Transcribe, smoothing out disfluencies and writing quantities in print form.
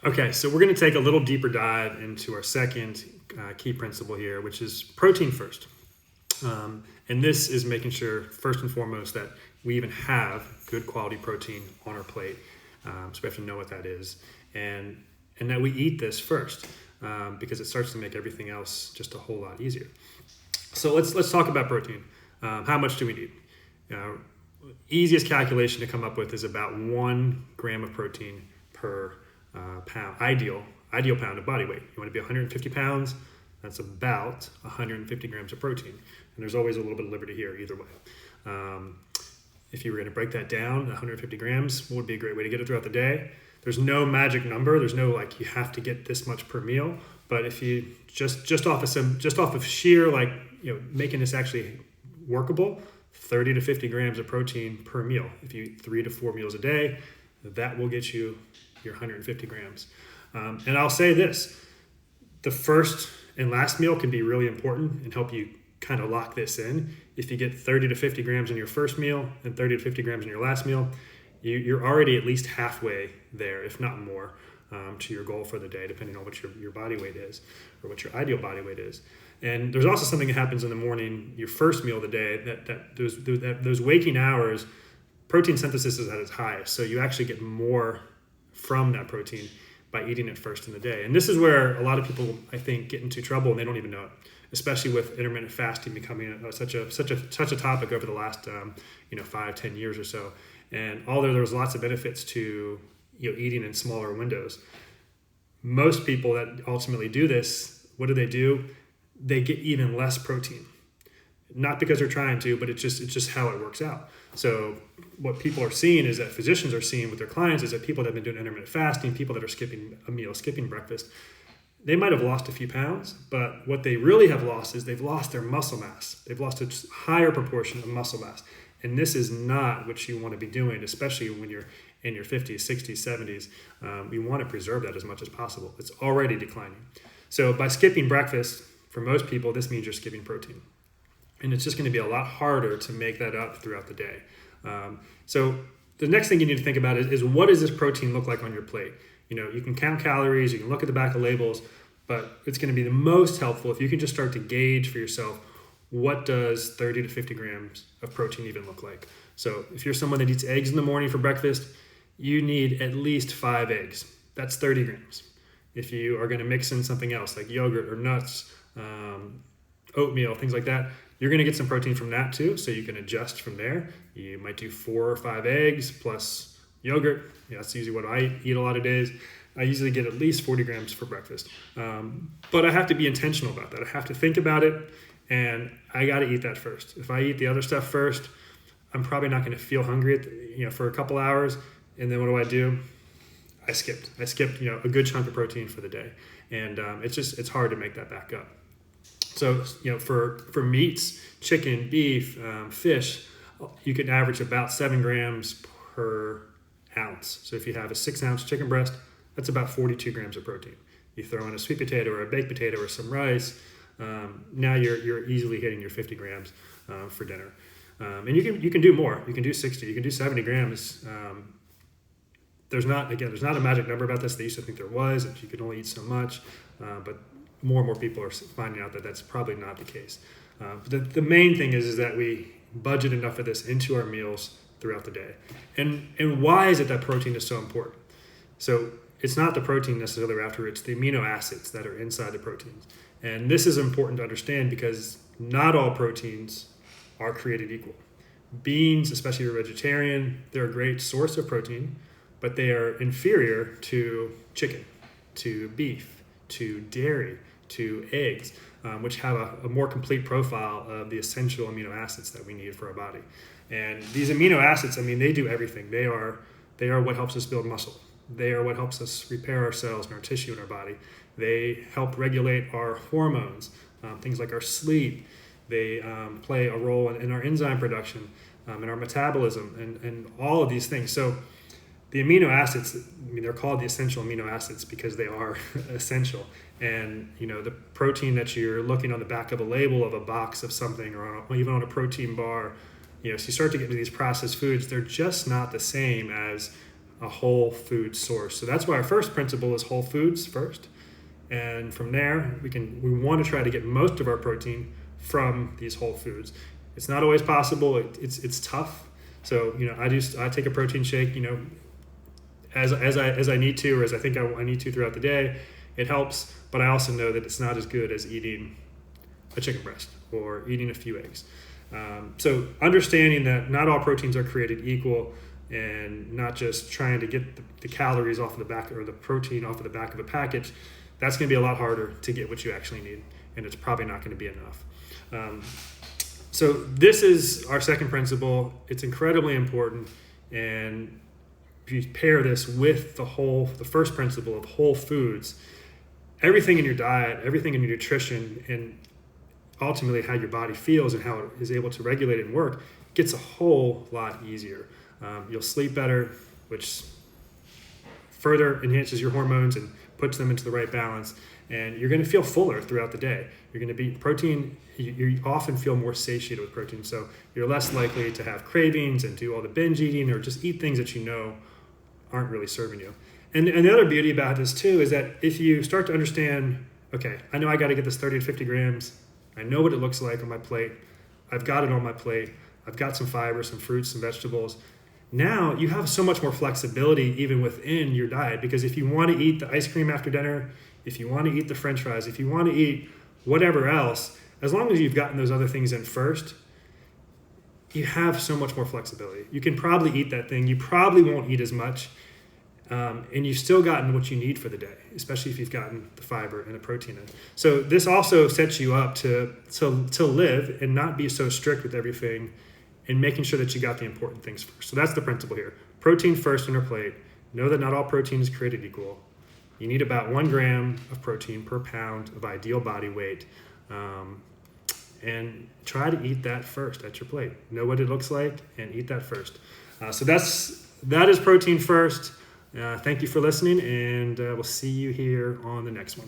Okay, so we're going to take a little deeper dive into our second key principle here, which is protein first. And this is making sure, first and foremost, that we even have good quality protein on our plate. So we have to know what that is, and that we eat this first, because it starts to make everything else just a whole lot easier. So let's talk about protein. How much do we need? Easiest calculation to come up with is about 1 gram of protein per pound, ideal pound of body weight. You want to be 150 pounds, that's about 150 grams of protein. And there's always a little bit of liberty here either way. If you were going to break that down, 150 grams would be a great way to get it throughout the day. There's no magic number. There's no like you have to get this much per meal. But if you just off of sheer making this actually workable, 30 to 50 grams of protein per meal. If you eat 3 to 4 meals a day, that will get you your 150 grams. And I'll say this, the first and last meal can be really important and help you kind of lock this in. If you get 30 to 50 grams in your first meal and 30 to 50 grams in your last meal, you're already at least halfway there, if not more, to your goal for the day, depending on what your body weight is or what your ideal body weight is. And there's also something that happens in the morning, your first meal of the day, that those waking hours, protein synthesis is at its highest. So you actually get more from that protein by eating it first in the day. And this is where a lot of people, I think, get into trouble and they don't even know it, especially with intermittent fasting becoming such a topic over the last 5-10 years or so. And although there was lots of benefits to eating in smaller windows, most people that ultimately do this, what do? They get even less protein. Not because they're trying to, but it's just how it works out. So what people are seeing is that physicians are seeing with their clients is that people that have been doing intermittent fasting, people that are skipping a meal, skipping breakfast, they might have lost a few pounds, but what they really have lost is they've lost their muscle mass. They've lost a higher proportion of muscle mass. And this is not what you want to be doing, especially when you're in your 50s, 60s, 70s. You want to preserve that as much as possible. It's already declining. So by skipping breakfast, for most people, this means you're skipping protein. And it's just going to be a lot harder to make that up throughout the day. So the next thing you need to think about is what does this protein look like on your plate? You can count calories, you can look at the back of labels, but it's going to be the most helpful if you can just start to gauge for yourself, what does 30 to 50 grams of protein even look like? So if you're someone that eats eggs in the morning for breakfast, you need at least 5 eggs. That's 30 grams. If you are going to mix in something else like yogurt or nuts, oatmeal, things like that, you're going to get some protein from that too, so you can adjust from there. You might do 4 or 5 eggs plus yogurt. That's usually what I eat a lot of days. I usually get at least 40 grams for breakfast. But I have to be intentional about that. I have to think about it, and I got to eat that first. If I eat the other stuff first, I'm probably not going to feel hungry for a couple hours. And then what do? I skipped a good chunk of protein for the day. And it's hard to make that back up. So, for meats, chicken, beef, fish, you can average about 7 grams per ounce. So if you have a 6-ounce chicken breast, that's about 42 grams of protein. You throw in a sweet potato or a baked potato or some rice, now you're easily hitting your 50 grams for dinner. And you can do more. You can do 60. You can do 70 grams. There's not a magic number about this. They used to think there was, that you could only eat so much, but more and more people are finding out that that's probably not the case. But the main thing is that we budget enough of this into our meals throughout the day. And why is it that protein is so important? So it's not the protein necessarily after, it's the amino acids that are inside the proteins. And this is important to understand because not all proteins are created equal. Beans, especially if you're vegetarian, they're a great source of protein, but they are inferior to chicken, to beef, to dairy, to eggs, which have a more complete profile of the essential amino acids that we need for our body. And these amino acids, they do everything. They are what helps us build muscle. They are what helps us repair our cells and our tissue in our body. They help regulate our hormones, things like our sleep. They play a role in our enzyme production, in our metabolism, and all of these things. So the amino acids, they're called the essential amino acids because they are essential. And, the protein that you're looking on the back of a label of a box of something or even on a protein bar, so you start to get into these processed foods, they're just not the same as a whole food source. So that's why our first principle is whole foods first. And from there, we want to try to get most of our protein from these whole foods. It's not always possible. It's tough. So, I take a protein shake, as I need to, or as I think I need to throughout the day. It helps, but I also know that it's not as good as eating a chicken breast or eating a few eggs. So understanding that not all proteins are created equal, and not just trying to get the calories off of the back, or the protein off of the back of a package, that's going to be a lot harder to get what you actually need, and it's probably not going to be enough. So this is our second principle. It's incredibly important, and if you pair this with the first principle of whole foods, everything in your diet, everything in your nutrition, and ultimately how your body feels and how it is able to regulate it and work gets a whole lot easier. You'll sleep better, which further enhances your hormones and puts them into the right balance. And you're going to feel fuller throughout the day. You're going to be protein. You often feel more satiated with protein. So you're less likely to have cravings and do all the binge eating, or just eat things that aren't really serving you. And the other beauty about this too is that if you start to understand, okay, I know I got to get this 30 to 50 grams. I know what it looks like on my plate. I've got it on my plate. I've got some fiber, some fruits, some vegetables. Now you have so much more flexibility even within your diet, because if you want to eat the ice cream after dinner, if you want to eat the French fries, if you want to eat whatever else, as long as you've gotten those other things in first, you have so much more flexibility. You can probably eat that thing. You probably won't eat as much, and you've still gotten what you need for the day, especially if you've gotten the fiber and the protein in. So this also sets you up to live and not be so strict with everything, and making sure that you got the important things first. So that's the principle here. Protein first on your plate. Know that not all protein is created equal. You need about 1 gram of protein per pound of ideal body weight. And try to eat that first at your plate. Know what it looks like and eat that first. So that is protein first. Thank you for listening, and we'll see you here on the next one.